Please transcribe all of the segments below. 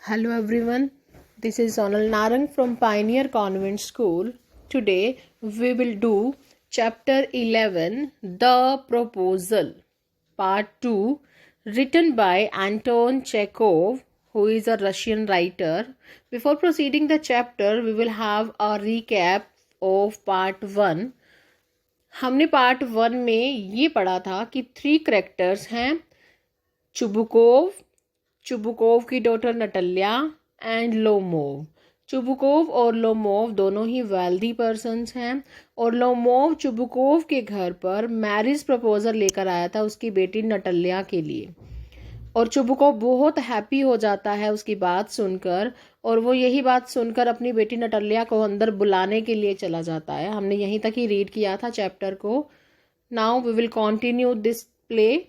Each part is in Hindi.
Hello everyone, this is Sonal Narang from Pioneer Convent School. Today we will do chapter 11, The Proposal, part 2, written by Anton Chekhov, who is a Russian writer. Before proceeding the chapter, we will have a recap of part 1. हमने पार्ट 1 में ये पढ़ा था कि 3 करेक्टर्स हैं, चुबुकोव की डॉटर नटल्या एंड लोमोव। चुबुकोव और लोमोव दोनों ही वेल्दी पर्सन्स हैं और लोमोव चुबुकोव के घर पर मैरिज प्रपोजल लेकर आया था उसकी बेटी नटल्या के लिए और चुबुकोव बहुत हैप्पी हो जाता है उसकी बात सुनकर और वो यही बात सुनकर अपनी बेटी नटल्या को अंदर बुलाने के लिए चला जाता है। हमने यहीं तक ही रीड किया था चैप्टर को। Now we will continue this play.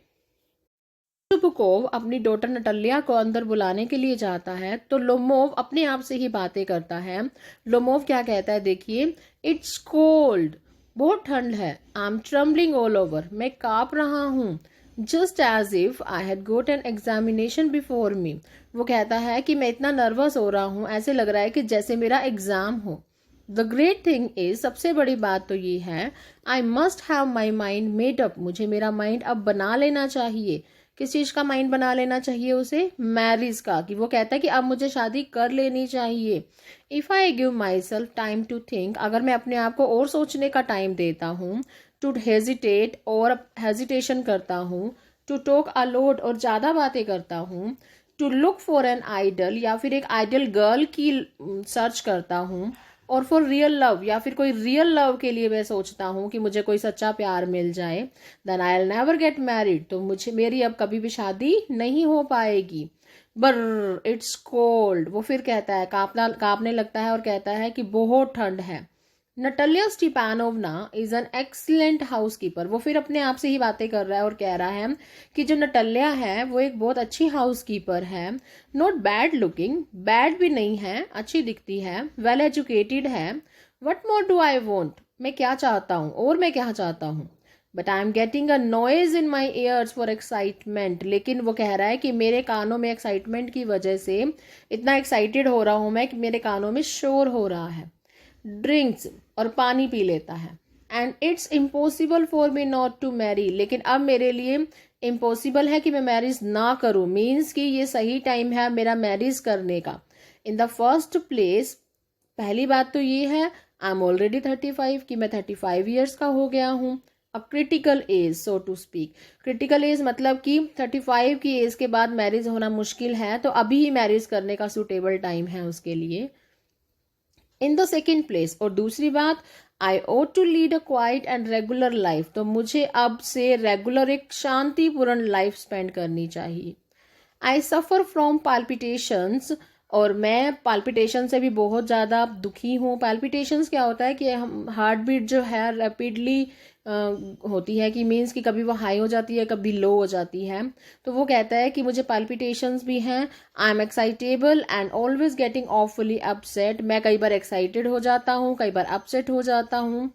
Chubukov अपनी डॉटर नटल्या को अंदर बुलाने के लिए जाता है तो लोमोव अपने आप से ही बातें करता है। लोमोव क्या कहता है, देखिए, इट्स कोल्ड, बहुत ठंड है, I am trembling all over, मैं कांप रहा हूँ, just as if I had got an examination before me. वो कहता है कि मैं इतना नर्वस हो रहा हूँ, ऐसे लग रहा है कि जैसे मेरा एग्जाम हो। द ग्रेट थिंग इज, सबसे बड़ी बात तो ये है, I must have my mind made up, मुझे मेरा माइंड अब बना लेना चाहिए। किस चीज का माइंड बना लेना चाहिए उसे? मैरिज का। कि वो कहता है कि अब मुझे शादी कर लेनी चाहिए। If I give myself time to think, अगर मैं अपने आप को और सोचने का टाइम देता हूँ, टू हेजिटेट, और हेजिटेशन करता हूँ, टू टॉक अलोड, और ज्यादा बातें करता हूँ, to look for an ideal, या फिर एक आइडल गर्ल की सर्च करता हूँ, और फॉर रियल लव, या फिर कोई रियल लव के लिए मैं सोचता हूँ कि मुझे कोई सच्चा प्यार मिल जाए, then I will never get married, तो मेरी अब कभी भी शादी नहीं हो पाएगी। बर इट्स कोल्ड, वो फिर कहता है, कांपने लगता है और कहता है कि बहुत ठंड है। नटल्या स्टीपानोवना इज एन एक्सीलेंट हाउसकीपर, वो फिर अपने आप से ही बातें कर रहा है और कह रहा है कि जो नटल्या है वो एक बहुत अच्छी हाउसकीपर है। नॉट बैड लुकिंग, बैड भी नहीं है, अच्छी दिखती है, वेल एजुकेटेड है। What more do I want, मैं क्या चाहता हूँ, और मैं क्या चाहता हूँ। But I am getting a noise in my years for excitement, लेकिन वो कह रहा है कि मेरे कानों में एक्साइटमेंट की वजह से इतना एक्साइटेड हो रहा हूँ मैं कि मेरे कानों में शोर हो रहा है। ड्रिंक्स, और पानी पी लेता है। And it's impossible for me not to marry, लेकिन अब मेरे लिए इम्पॉसिबल है कि मैं मैरिज ना करूं, मीन्स कि ये सही टाइम है मेरा मैरिज करने का। इन द फर्स्ट प्लेस, पहली बात तो ये है, आई एम ऑलरेडी 35, कि मैं 35 ईयर्स का हो गया हूँ। A critical age, so to speak. Critical age मतलब कि 35 की एज के बाद मैरिज होना मुश्किल है, तो अभी ही मैरिज करने का सूटेबल टाइम है उसके लिए। इन द सेकेंड प्लेस, और दूसरी बात, I ought to lead a quiet and regular life, तो मुझे अब से रेगुलर एक शांतिपूर्ण लाइफ स्पेंड करनी चाहिए। आई सफ़र फ्रॉम पाल्पिटेशंस, और मैं पाल्पिटेशन से भी बहुत ज़्यादा दुखी हूँ। पाल्पिटेशंस क्या होता है कि हम हार्ट बीट जो है रैपिडली होती है, कि मीन्स कि कभी वो हाई हो जाती है कभी लो हो जाती है। तो वो कहता है कि मुझे पाल्पिटेशंस भी हैं। I am excitable and always getting awfully upset, मैं कई बार एक्साइटेड हो जाता हूँ, कई बार अपसेट हो जाता हूँ।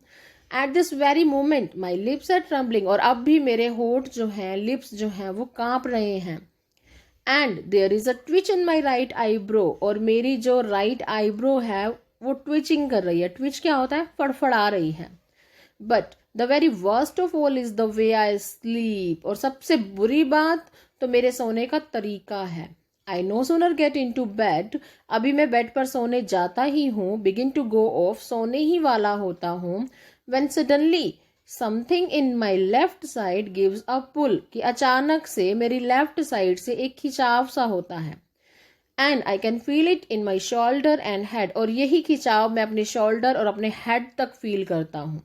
At this very moment my lips are trembling, और अब भी मेरे होठ जो हैं, लिप्स जो हैं, वो कांप रहे हैं। And there is a twitch in my right eyebrow, और मेरी जो राइट आईब्रो है वो ट्विचिंग कर रही है। ट्विच क्या होता है? फड़फड़ा रही है। But the very worst of all is the way I sleep, और सबसे बुरी बात तो मेरे सोने का तरीका है। I no sooner get into bed, अभी मैं बेड पर सोने जाता ही हूँ, बिगिन टू गो ऑफ, सोने ही वाला होता हूँ, when suddenly something in my left side gives a pull, कि अचानक से मेरी लेफ्ट साइड से एक खिंचाव सा होता है। And I can feel it in my shoulder and head, और यही खिंचाव मैं अपने शोल्डर और अपने हेड तक फील करता हूँ।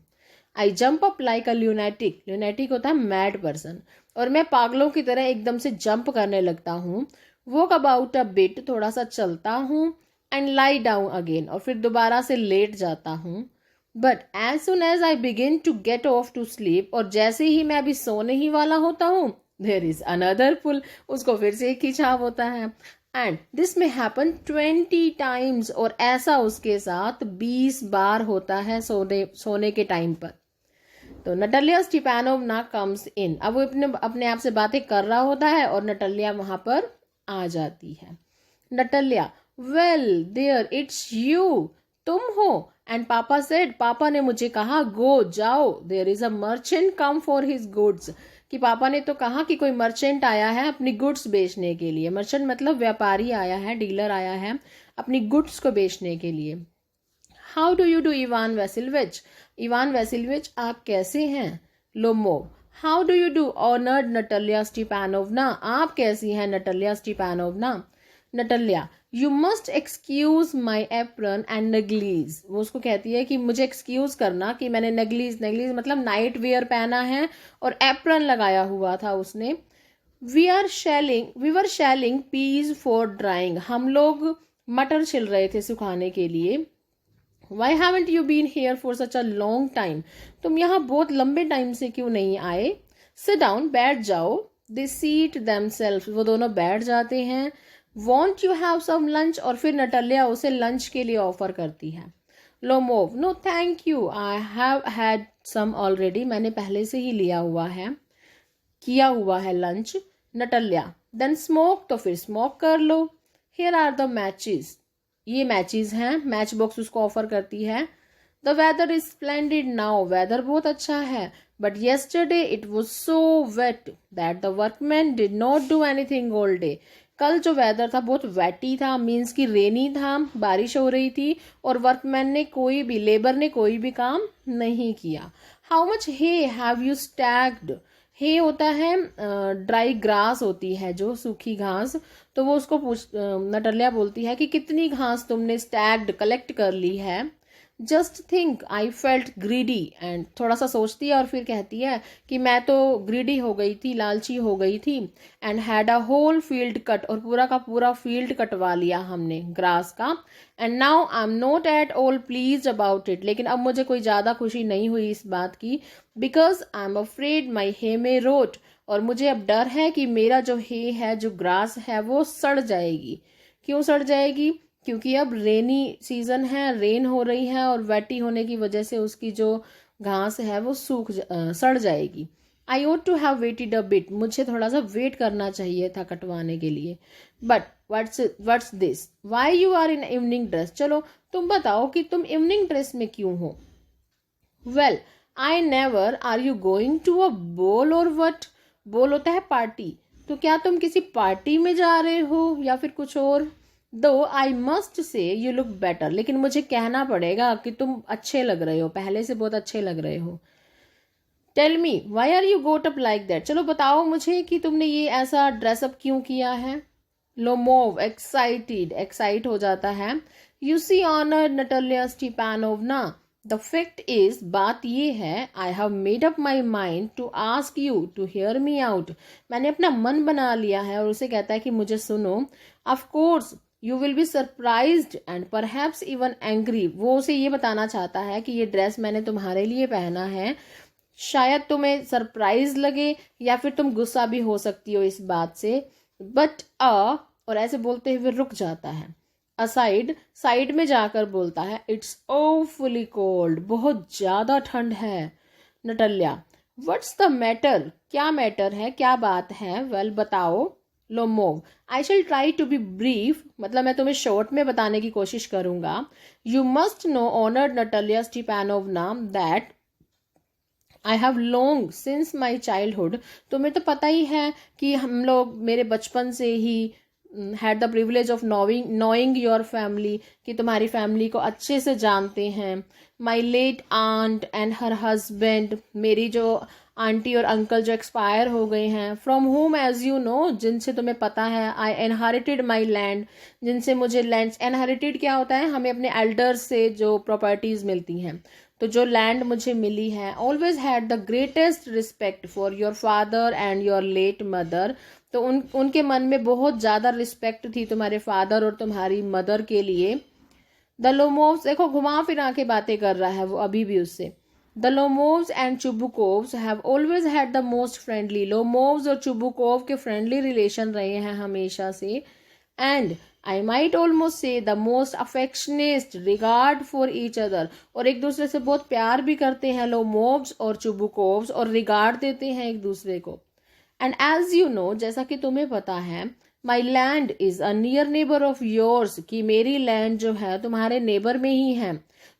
I jump up like a lunatic, lunatic होता है मैड पर्सन, और मैं पागलों की तरह एकदम से जंप करने लगता हूँ। वॉक अबाउट अ बिट, थोड़ा सा चलता हूँ, एंड लाई डाउन अगेन, और फिर दोबारा से लेट जाता हूँ। But as soon as I begin to get off to sleep, और जैसे ही मैं अभी सोने ही वाला होता हूँ, देयर इज अनदर पुल, उसको फिर से एक खिंचाव होता है। एंड दिस में हैपन 20 टाइम्स, और ऐसा उसके साथ 20 बार होता है सोने के टाइम पर। तो नटल्या स्टीपानोवना कम्स इन, अब वो अपने आप से बातें कर रहा होता है और नटल्या वहां पर आ जाती है। नटल्या, वेल देयर इट्स यू, तुम हो। एंड पापा सेड, पापा ने मुझे कहा, गो जाओ, there is a merchant come for his goods, कि पापा ने तो कहा कि कोई मर्चेंट आया है अपनी गुड्स बेचने के लिए। मर्चेंट मतलब व्यापारी आया है, डीलर आया है अपनी गुड्स को बेचने के लिए। How do you do Ivan Vassilevitch, Ivan Vassilevitch आप कैसे हैं। Lomov, how do you do honoured Natalya Stepanovna, आप कैसी हैं Natalya Stepanovna. Natalya, you must excuse my apron and negligee, वो उसको कहती है कि मुझे एक्सक्यूज करना कि मैंने नगलीज, नगलीज मतलब नाइट वेयर पहना है और एप्रन लगाया हुआ था उसने। We were shelling peas for drying, हम लोग मटर छिल रहे थे सुखाने के लिए। Why haven't you been here for such a long time, तुम यहाँ बहुत लंबे टाइम से क्यों नहीं आए। Sit down, बैठ जाओ। They seat themselves, वो दोनों बैठ जाते हैं। Want you have some lunch, और फिर नटल्या उसे लंच के लिए ऑफर करती है। Lomov, no thank you, I have had some already, मैंने पहले से ही लिया हुआ है, किया हुआ है लंच। नटल्या, देन स्मोक, तो फिर स्मोक कर लो। हियर आर द मैचेस, ये मैचेस हैं, मैच बॉक्स उसको ऑफर करती है। The weather is splendid now, weather बहुत अच्छा है, but yesterday it was so wet that the workman did not do anything all day, कल जो वेदर था बहुत वेटी था, मीन्स की रेनी था, बारिश हो रही थी, और वर्कमैन ने कोई भी, लेबर ने कोई भी काम नहीं किया। How much hay have you stacked, hay होता है ड्राई ग्रास होती है जो सूखी घास, तो वो उसको नटल्या बोलती है कि कितनी घास तुमने स्टैग्ड कलेक्ट कर ली है। Just think I felt greedy, and थोड़ा सा सोचती है और फिर कहती है कि मैं तो ग्रीडी हो गई थी, लालची हो गई थी। And had a whole field cut, और पूरा का पूरा फील्ड कटवा लिया हमने ग्रास का। And now I am not at all please about it, लेकिन अब मुझे कोई ज़्यादा खुशी नहीं हुई इस बात की। Because I am afraid my hay may rot, और मुझे अब डर है कि मेरा जो हे है, जो ग्रास है, वो सड़ जाएगी। क्यों सड़ जाएगी, क्योंकि अब रेनी सीजन है, रेन हो रही है, और वेटी होने की वजह से उसकी जो घास है वो सड़ जाएगी। I ought to have waited a bit, मुझे थोड़ा सा वेट करना चाहिए था कटवाने के लिए। But what's this, why you are in evening dress, चलो तुम बताओ कि तुम इवनिंग ड्रेस में क्यों हो। Well I never, are you going to a ball और वट, बॉल होता है पार्टी, तो क्या तुम किसी पार्टी में जा रहे हो या फिर कुछ और। दो I must say you look better, लेकिन मुझे कहना पड़ेगा कि तुम अच्छे लग रहे हो, पहले से बहुत अच्छे लग रहे हो। Tell me why are you got up like that, चलो बताओ मुझे कि तुमने ये ऐसा ड्रेसअप क्यों किया है। लोमोव, एक्साइटेड, एक्साइट हो जाता है। You see honour Natalya Stepanovna, the fact is, बात ये है, I have made up my mind to ask you to hear me out, मैंने अपना मन बना लिया है, और उसे कहता है कि मुझे सुनो। Of course you will be surprised and perhaps even angry, वो उसे ये बताना चाहता है कि ये ड्रेस मैंने तुम्हारे लिए पहना है, शायद तुम्हें सरप्राइज लगे या फिर तुम गुस्सा भी हो सकती हो इस बात से। बट और ऐसे बोलते हुए रुक जाता है। असाइड, साइड में जाकर बोलता है, इट्स ओफुली कोल्ड, बहुत ज्यादा ठंड है। नटल्या, व्हाट्स द मैटर, क्या मैटर है, क्या बात है, वेल बताओ। Lomov, I shall try to be brief, मतलब मैं तुम्हें शॉर्ट में बताने की कोशिश करूंगा। You must know honoured Natalya Stepanovna that I have long since my childhood, तुम्हें तो पता ही है कि हम लोग मेरे बचपन से ही had the privilege of knowing your family, कि तुम्हारी फैमिली को अच्छे से जानते हैं। My late aunt and her husband, मेरी जो आंटी और अंकल जो एक्सपायर हो गए हैं। From home as you know, जिनसे तुम्हें पता है। आई इनहेरिटेड माई लैंड, जिनसे मुझे लैंड, इनहेरिटेड क्या होता है, हमें अपने एल्डर्स से जो प्रॉपर्टीज मिलती हैं, तो जो लैंड मुझे मिली है। Always had the greatest respect for your father and your late mother, तो उनके मन में बहुत ज़्यादा रिस्पेक्ट थी तुम्हारे फादर और तुम्हारी मदर के लिए। द लोमोव्स, देखो घुमा फिरा के बातें कर रहा है वो अभी भी उससे। The Lomovs and Chubukovs have always had the most friendly, Lomovs और चुबुकोव के फ्रेंडली रिलेशन रहे हैं हमेशा से। And I might almost say the most affectionate regard for each other, और एक दूसरे से बहुत प्यार भी करते हैं लोमोव्स और चुबुकोव्स, और रिगार्ड देते हैं एक दूसरे को। एंड एज यू नो, जैसा कि तुम्हें पता है, माई land is a near neighbour of yours, कि मेरी लैंड जो है तुम्हारे नेबर में ही है,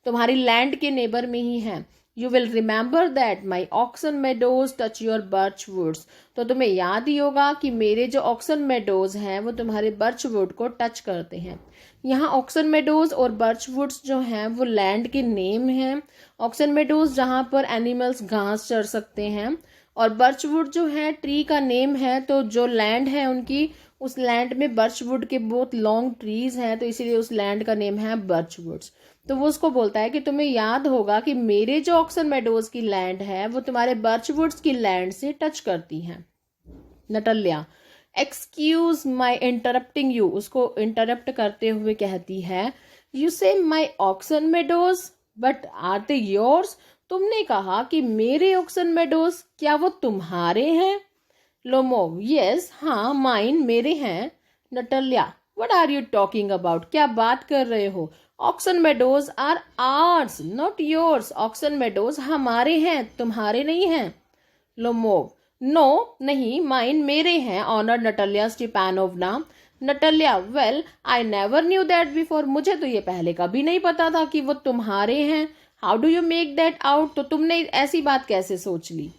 तुम्हारी लैंड के नेबर में ही है। You will remember that my oxen Meadows touch your birch woods, तो तुम्हें याद ही होगा कि मेरे जो ऑक्सन मेडोज हैं वो तुम्हारे बर्च वुड को टच करते हैं। यहाँ ऑक्सन मेडोज और बर्च वुड्स जो हैं वो लैंड के नेम हैं। ऑक्सन मेडोज जहाँ पर एनिमल्स घास चर सकते हैं, और बर्च वुड जो है ट्री का नेम है। तो जो लैंड है उनकी, उस लैंड में बर्च वुड के बहुत लॉन्ग ट्रीज हैं, तो इसीलिए उस लैंड का नेम है बर्च वुड्स। तो वो उसको बोलता है कि तुम्हें याद होगा कि मेरे जो ऑक्सन मेडोज की लैंड है वो तुम्हारे बर्च वुड्स की लैंड से टच करती है। Natalya excuse my interrupting you, उसको इंटरप्ट करते हुए कहती है, you say my oxen meadows but are they yours, तुमने कहा कि मेरे ऑक्सन मेडोज, क्या वो तुम्हारे हैं? लोमोव यस, हाँ माइन, मेरे हैं। Natalya what are you talking about, क्या बात कर रहे हो? Oxen meadows are ours not yours, oxen meadows हमारे हैं, तुम्हारे नहीं हैं। लोमोव नो नहीं, माइन, मेरे हैं honour Natalya Stepanovna. Natalya well I never knew that before, मुझे तो ये पहले कभी नहीं पता था कि वो तुम्हारे हैं। How do you make that out, तो तुमने ऐसी बात कैसे सोच ली?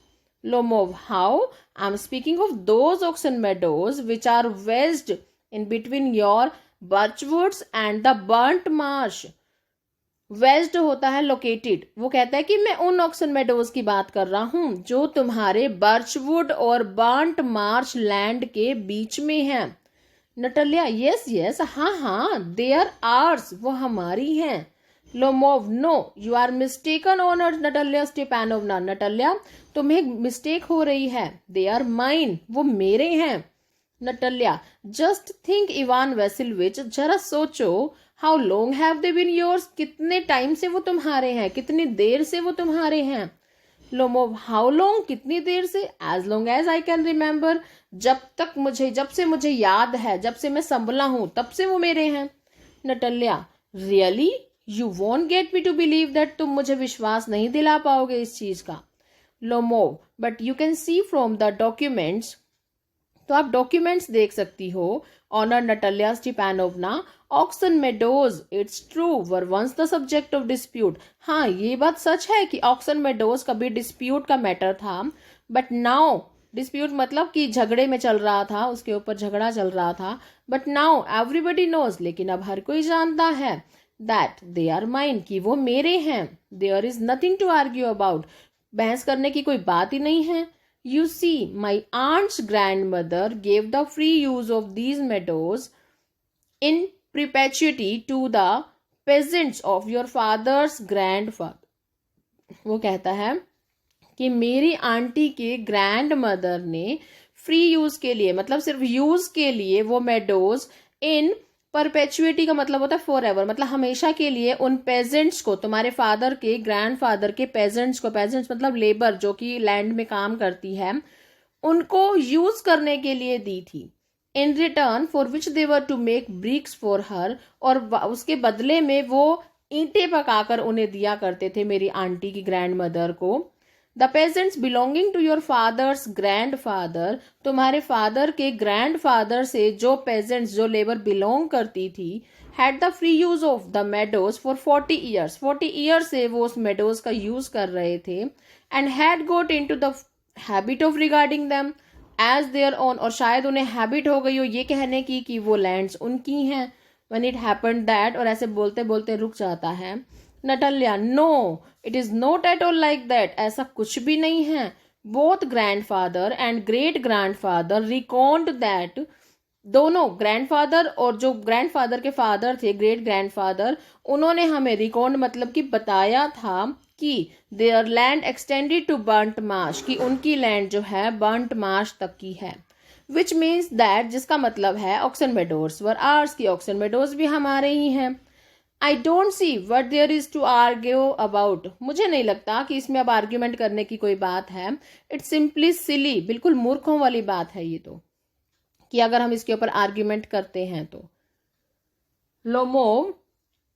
Lomov how, I am speaking of those oxen meadows which are wedged in between your birchwoods and the burnt marsh. Wedged होता है लोकेटेड, वो कहता है कि मैं उन ऑक्सन मेडोज की बात कर रहा हूं जो तुम्हारे बर्चवुड और बर्ंट मार्श लैंड के बीच में है। नटल्या यस यस, हाँ हाँ, दे आर आर्स, वो हमारी हैं। Lomov no you are mistaken honour Natalya Stepanovna, Natalya तुम्हें मिस्टेक हो रही है, दे आर माइन, वो मेरे हैं। Natalya just think Ivan Vasilyevich, जरा सोचो, how long have they been yours, कितने टाइम से वो तुम्हारे हैं, कितनी देर से वो तुम्हारे हैं। लोमोव हाउ लॉन्ग, कितनी देर से? As long as I can remember, जब से मुझे याद है, जब से मैं संभला हूं तब से वो मेरे हैं। Natalya really, you want get me to believe that, तुम मुझे विश्वास नहीं दिला पाओगे इस चीज का। Lomov but you can see from the documents, तो आप डॉक्यूमेंट्स देख सकती हो। Honour Natalya Stepanovna, oxen meadows it's true were once the subject of dispute, हाँ ये बात सच है कि ऑक्सन मेडोज कभी डिस्प्यूट का मैटर था, बट नाउ, डिस्प्यूट मतलब कि झगड़े में चल रहा था, उसके ऊपर झगड़ा चल रहा था, बट नाउ एवरीबडी नोज, लेकिन अब हर कोई जानता है, दैट दे आर माइन, कि वो मेरे हैं। There is nothing to argue about, बहस करने की कोई बात ही नहीं है। You see, my aunt's grandmother gave the free use of these meadows in perpetuity to the peasants of your father's grandfather. वो कहता है कि मेरी आंटी के ग्रैंड मदर ने फ्री यूज के लिए, मतलब सिर्फ यूज के लिए, वो मेडोज इन परपेचुएटी का मतलब होता है फॉर एवर, मतलब हमेशा के लिए, उन पेजेंट्स को, तुम्हारे फादर के ग्रैंडफादर के पेजेंट्स को, पेजेंट्स मतलब लेबर जो कि लैंड में काम करती है, उनको यूज करने के लिए दी थी। In return for which they were to make bricks for her, और उसके बदले में वो ईंटें पकाकर उन्हें दिया करते थे, मेरी आंटी की ग्रैंड मदर को। The peasants belonging to your father's grandfather, तुम्हारे फादर के ग्रैंड फादर से जो पेजेंट्स, जो लेबर बिलोंग करती थी, had the free use of the meadows for 40 years, 40 years से वो उस मेडोज का यूज कर रहे थे, and had got into the habit of regarding them as their own, और शायद उन्हें हैबिट हो गई हो ये कहने की कि वो लैंड्स उनकी हैं। व्हेन इट हैपेंड दैट, और ऐसे बोलते बोलते रुक जाता है। Natalya no it is not at all like that, ऐसा कुछ भी नहीं है। Both grandfather and great grandfather reckoned that, दोनों ग्रैंडफादर और जो ग्रैंडफादर के फादर थे, ग्रेट ग्रैंडफादर, उन्होंने हमें रिकॉन्ड मतलब कि बताया था कि their land extended to Burnt Marsh, कि उनकी लैंड जो है बर्ंट मार्श तक की है। विच मीन्स दैट, जिसका मतलब है ऑक्सन मेडोज वर आर्स, की ऑक्सन मेडोज भी हमारे ही हैं। I don't see what there is to argue about, मुझे नहीं लगता कि इसमें अब आर्ग्यूमेंट करने की कोई बात है। इट्स सिंपली सिली, बिल्कुल मूर्खों वाली बात है ये तो, कि अगर हम इसके ऊपर आर्ग्यूमेंट करते हैं तो। Lomov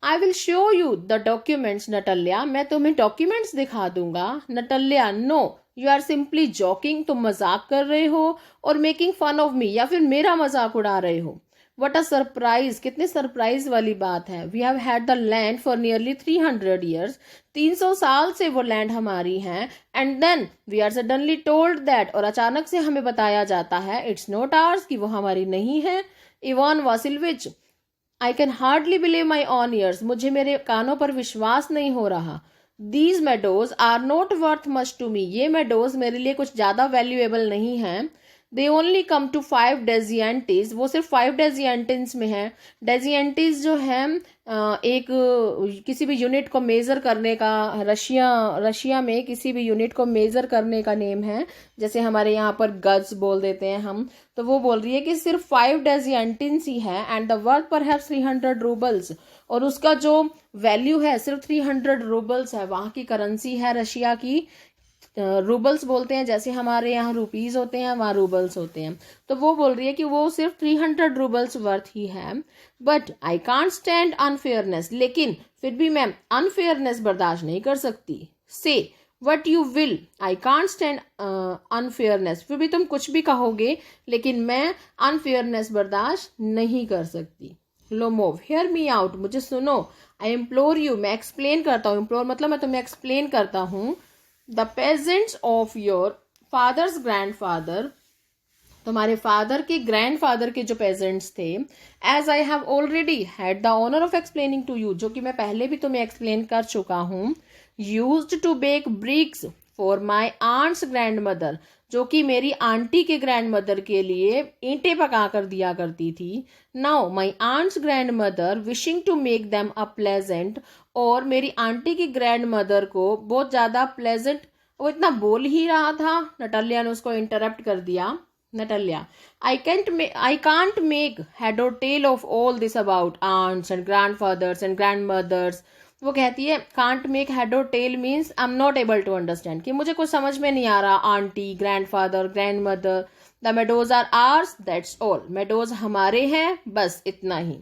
I will show you the documents Natalya, मैं तुम्हें डॉक्यूमेंट्स दिखा दूंगा। Natalya no you are simply joking, तुम मजाक कर रहे हो, और मेकिंग फन ऑफ मी, या फिर मेरा मजाक उड़ा रहे हो। वट अ सरप्राइज, कितने सरप्राइज वाली बात है। We have had the land for nearly 300 years, 300 साल से वो लैंड हमारी है। And then we are suddenly told that, और अचानक से हमें बताया जाता है, इट्स नॉट आवर्स, कि वो हमारी नहीं है। Ivan Vassilevitch, I can hardly believe my own ears, मुझे मेरे कानों पर विश्वास नहीं हो रहा। These meadows are not worth much to me, ये मेडोज मेरे लिए कुछ ज्यादा वैल्यूएबल नहीं है। दे ओनली कम टू 5 डेजिएंटीज, वो सिर्फ 5 डेजिएंटिन्स में है। डेजिएंटीज जो है एक किसी भी यूनिट को मेजर करने का, रशिया में किसी भी यूनिट को मेजर करने का नेम है। जैसे हमारे यहाँ पर गज बोल देते हैं हम, तो वो बोल रही है कि सिर्फ 5 डेजिएंटिन्स ही है, एंड द वर्थ पर हैव 300 रूबल्स, और उसका जो वैल्यू है सिर्फ 300 रूबल्स है। वहाँ की करेंसी है रशिया की, रूबल्स बोलते हैं, जैसे हमारे यहाँ रुपीज होते हैं वहाँ रूबल्स होते हैं। तो वो बोल रही है कि वो सिर्फ 300 रूबल्स वर्थ ही है। But I can't stand unfairness, लेकिन फिर भी मैं अनफेयरनेस बर्दाश्त नहीं कर सकती। से what you will, I can't stand unfairness, फिर भी तुम कुछ भी कहोगे, लेकिन मैं अनफेयरनेस बर्दाश्त नहीं कर सकती। लोमोव, हेयर मी आउट, मुझे सुनो। आई इम्प्लोर यू, मैं एक्सप्लेन करता हूँ, इम्प्लोर मतलब मैं तुम्हें एक्सप्लेन करता हूँ। The peasants of your father's grandfather, तुम्हारे फादर के ग्रैंडफादर के जो पेजेंट्स थे, as I have already had the honour of explaining to you, जो कि मैं पहले भी तुम्हें एक्सप्लेन कर चुका हूँ। Used to bake bricks for my aunt's grandmother, जो कि मेरी आंटी के ग्रैंड मदर के लिए ईंटें पका कर दिया करती थी। Now my aunt's grandmother wishing to make them a pleasant, और मेरी आंटी की ग्रैंड मदर को बहुत ज्यादा प्लेजेंट, वो इतना बोल ही रहा था, नटालिया ने उसको इंटरप्ट कर दिया। Natalia, I can't make head or tail of all this about aunts and grandfathers and grandmothers. वो कहती है can't make head or tail means I am not able to understand, कि मुझे कुछ समझ में नहीं आ रहा। Auntie, grandfather, grandmother, the meadows are ours, that's all, meadows हमारे हैं, बस इतना ही।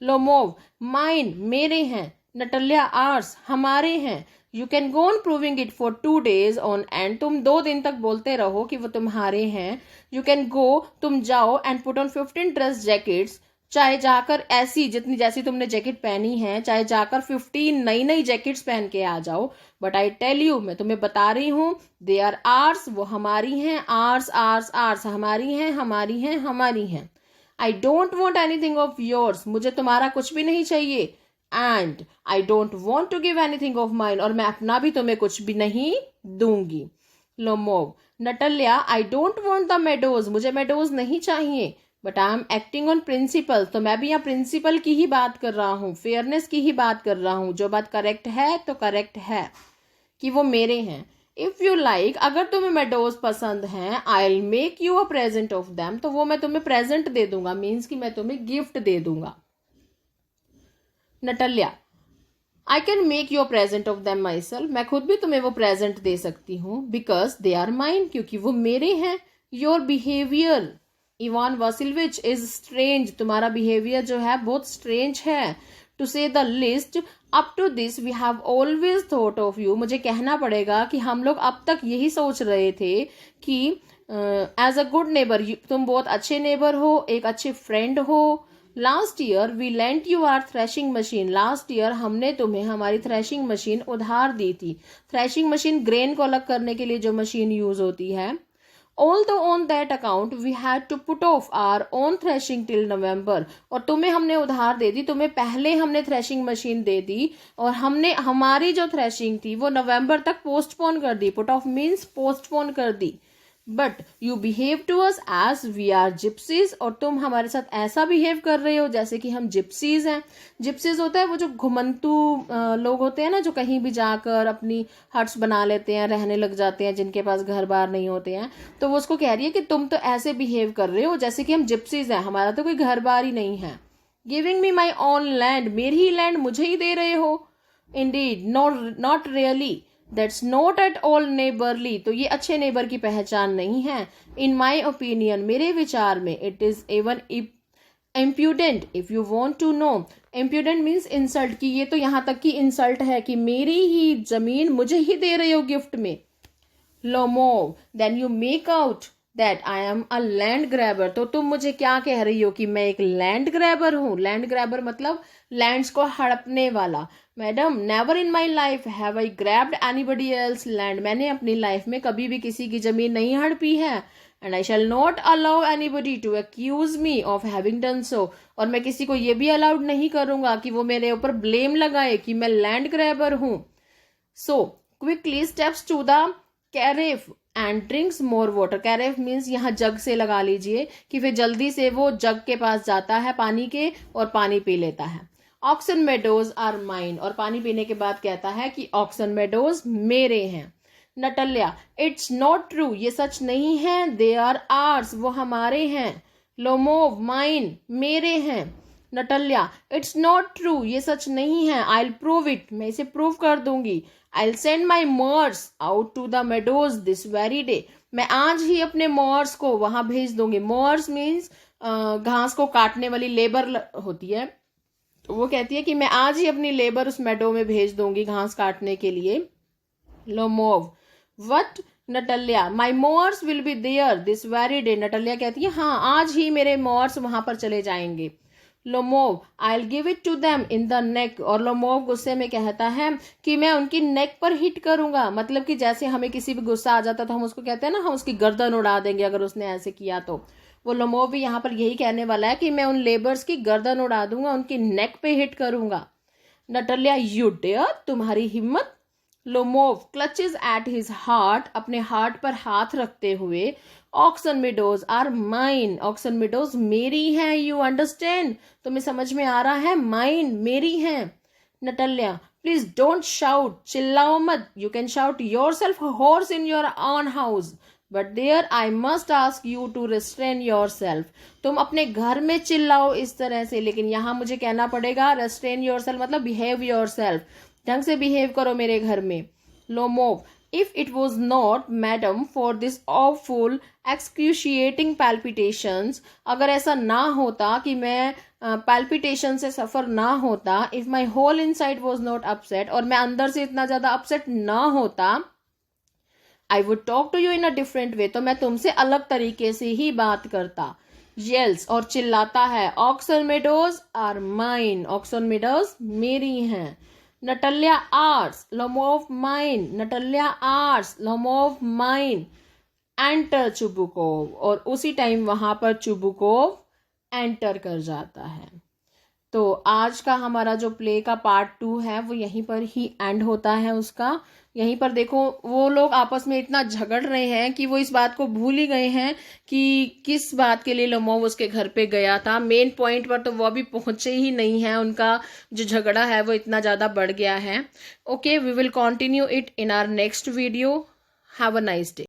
लोमोव, माइन, मेरे हैं। नटल्या, आर्स, हमारे हैं। You can go on proving it for 2 days on and, तुम 2 दिन तक बोलते रहो कि वो तुम्हारे हैं। यू कैन गो, तुम जाओ, and put on 15 dress jackets, चाहे जाकर ऐसी जितनी जैसी तुमने जैकेट पहनी है, चाहे जाकर 15 नई नई जैकेट्स पहन के आ जाओ। बट आई टेल यू, मैं तुम्हें बता रही हूँ, दे आर आर्स, वो हमारी हैं। आर्स आर्स आर्स, हमारी हैं, हमारी हैं, हमारी हैं। I don't want anything of yours, मुझे तुम्हारा कुछ भी नहीं चाहिए। And I don't want to give anything of mine, और मैं अपना भी तुम्हें कुछ भी नहीं दूंगी। Lomov, Natalya, I don't want the meadows, मुझे मेडोज नहीं चाहिए। But I am acting on principle, तो मैं भी यहाँ प्रिंसिपल की ही बात कर रहा हूँ, फेयरनेस की ही बात कर रहा हूँ। जो बात करेक्ट है तो करेक्ट है, कि वो मेरे हैं। इफ यू लाइक, अगर तुम्हें मेडोज पसंद हैं, I will make you a present of them, तो वो मैं तुम्हें प्रेजेंट दे दूंगा, मीन्स कि मैं तुम्हें गिफ्ट दे दूंगा। Natalya, I can make you a present of them myself, मैं खुद भी तुम्हें वो प्रेजेंट दे सकती हूँ। बिकॉज दे आर माइन, क्योंकि वो मेरे हैं। Your behaviour Ivan Vassilevitch is strange, तुम्हारा बिहेवियर जो है बहुत स्ट्रेंज है। To say the least, up to this we have always thought of you, मुझे कहना पड़ेगा कि हम लोग अब तक यही सोच रहे थे कि एज अ गुड नेबर, तुम बहुत अच्छे नेबर हो, एक अच्छे फ्रेंड हो। Last year we lent you our threshing machine, last year हमने तुम्हें हमारी थ्रेशिंग मशीन उधार दी थी। थ्रेशिंग मशीन, ग्रेन को अलग करने के लिए जो मशीन यूज होती है। Although on that account we had to put off our own threshing till November, और तुम्हें हमने उधार दे दी, तुम्हें पहले हमने थ्रेशिंग मशीन दे दी, और हमने हमारी जो थ्रेशिंग थी वो नवंबर तक पोस्टपोन कर दी। पुट ऑफ मीन्स पोस्टपोन कर दी। But you behave to us as we are gypsies, और तुम हमारे साथ ऐसा बिहेव कर रहे हो जैसे कि हम जिप्सीज हैं। जिप्सीज होता है वो जो घुमंतू लोग होते हैं ना, जो कहीं भी जाकर अपनी हट्स बना लेते हैं, रहने लग जाते हैं, जिनके पास घर बार नहीं होते हैं। तो वो उसको कह रही है कि तुम तो ऐसे बिहेव कर रहे हो जैसे कि हम जिप्सीज हैं, हमारा तो कोई घर बार ही नहीं है। Giving me my own land, मेरी ही लैंड मुझे ही दे रहे हो। Indeed, not really, that's not at all neighbourly, तो ये अच्छे नेबर की पहचान नहीं है। इन माई ओपिनियन, मेरे विचार में, it is even impudent if you want to know. Impudent means insult, की ये तो यहाँ तक की इंसल्ट है कि मेरी ही जमीन मुझे ही दे रहे हो गिफ्ट में। Lomov, then you make out that I am a land grabber. तो तुम मुझे क्या कह रही हो कि मैं एक लैंड ग्रैबर हूँ। लैंड ग्रैबर मतलब लैंड्स को हड़पने वाला। Madam, never in my life have I grabbed anybody else land. मैंने अपनी लाइफ में कभी भी किसी की जमीन नहीं हड़पी है। And I shall not allow anybody to accuse me of having done so. और मैं किसी को ये भी अलाउड नहीं करूंगा कि वो मेरे ऊपर ब्लेम लगाए कि मैं लैंड ग्रैबर हूं। So quickly steps to the carafe and drinks more water. Carafe means यहाँ जग से लगा लीजिए कि फिर जल्दी से वो जग के पास जाता है पानी के और पानी पी लेता है। Oxen meadows are mine. और पानी पीने के बाद कहता है कि ऑक्सन मेडोज मेरे हैं। नटल्या, इट्स नॉट ट्रू, ये सच नहीं है। दे आर आर्स, वो हमारे हैं। लोमोव, माइन, मेरे हैं। नटल्या, इट्स नॉट ट्रू, ये सच नहीं है। आई विल प्रूव इट, मैं इसे प्रूव कर दूंगी। I will send my mowers out to the meadows this very day. मैं आज ही अपने मोर्स को वहां भेज दूंगी। मोर्स मीन्स घास को काटने वाली लेबर होती है। तो वो कहती है कि मैं आज ही अपनी लेबर उस मेडो में भेज दूंगी घास काटने के लिए। Lomov, what? Natalya, my mowers will be there this very day. Natalya कहती है हाँ, आज ही मेरे मोर्स वहां पर चले जाएंगे। Lomov, I will give it to them in the neck. और लोमोव गुस्से में कहता है कि मैं उनकी नेक पर हिट करूंगा। मतलब कि जैसे हमें किसी भी गुस्सा आ जाता तो हम उसको कहते हैं ना, हम उसकी गर्दन उड़ा देंगे अगर उसने ऐसे किया तो। वो लोमोव भी यहाँ पर यही कहने वाला है कि मैं उन लेबर्स की गर्दन उड़ा दूंगा, उनकी नेक पे हिट करूंगा। नटल्या, यू डेयर, तुम्हारी हिम्मत। Lomov clutches at his heart, अपने हार्ट पर हाथ रखते हुए, Oxen meadows are mine. Oxen meadows मेरी हैं। यू अंडरस्टैंड, तुम्हें समझ में आ रहा है? माइन, मेरी हैं। नटल्या, प्लीज डोंट शाउट, चिल्लाओ मत। You can shout yourself hoarse in your own house, but there I must ask you to restrain yourself. तुम अपने घर में चिल्लाओ इस तरह से, लेकिन यहाँ मुझे कहना पड़ेगा रेस्ट्रेन योर सेल्फ मतलब बिहेव योर सेल्फ, ढंग से बिहेव करो मेरे घर में। Lomov, if it was not madam for this awful excruciating palpitations, अगर ऐसा ना होता कि मैं पैल्पिटेशन से सफर ना होता, if my whole inside was not upset, और मैं अंदर से इतना ज्यादा अपसेट ना होता, I would talk to you in a different way, तो मैं तुमसे अलग तरीके से ही बात करता। येल्स, और चिल्लाता है, oxen meadows are mine. Oxen meadows मेरी हैं। Natalya, ours. Lomov, mine. Natalya, ours. Lomov, mine. Enter Chubukov, और उसी टाइम वहां पर चुबुकोव एंटर कर जाता है। तो आज का हमारा जो प्ले का पार्ट 2 है वो यहीं पर ही एंड होता है उसका। यहीं पर देखो वो लोग आपस में इतना झगड़ रहे हैं कि वो इस बात को भूल ही गए हैं कि किस बात के लिए लोमोव उसके घर पे गया था। मेन पॉइंट पर तो वो अभी पहुंचे ही नहीं है, उनका जो झगड़ा है वो इतना ज़्यादा बढ़ गया है। Okay, we will continue it in our next video. Have a nice day.